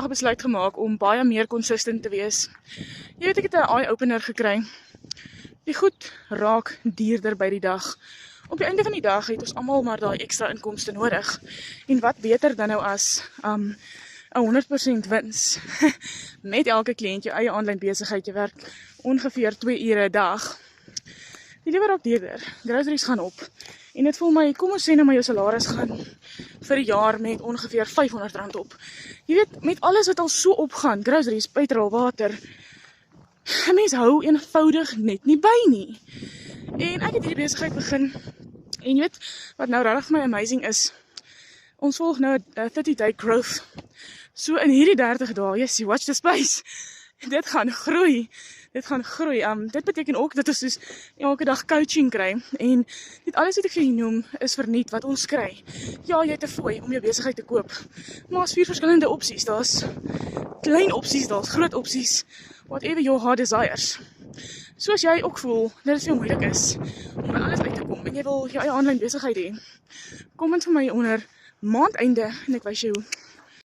'n besluit gemaak om baie meer consistent te wees. Jy weet, ek het 'n eye-opener gekry. Die goed raak duurder by die dag. Op die einde van die dag het ons almal maar daai ekstra inkomste nodig. En wat beter dan nou as 'n 100% wins. Met elke kliënt jou eie aanlyn besigheid, jy werk ongeveer 2 ure 'n dag. Die lewe raak duurder, groceries gaan op. En dit voel my, kom ons sê nou maar jou salaris gaan vir 'n jaar met ongeveer R500 op. Jy weet, met alles wat al so opgaan, groceries, petrol, water, 'n mens hou eenvoudig net nie by nie. En ek het hierdie besigheid begin, en jy weet, wat nou regtig vir my amazing is, ons volg nou 'n 30-day growth. So in hierdie 30 dae, yes, you watch the space. Dit gaan groei. Dit beteken ook dat ons soos elke dag coaching kry. En dit alles wat ek vir julle noem is verniet wat ons kry. Ja, jy het 'n fooi om jou besigheid te koop. Maar as 4 verskillende opsies. Daar's klein opsies, daar's groot opsies. Whatever your heart desires. Soos jy ook voel dat dit veel moeilik is om by alles uit te kom en jy wil jou eie aanlyn besigheid hê. Kom in vir my onder maandeinde en ek wys jou hoe.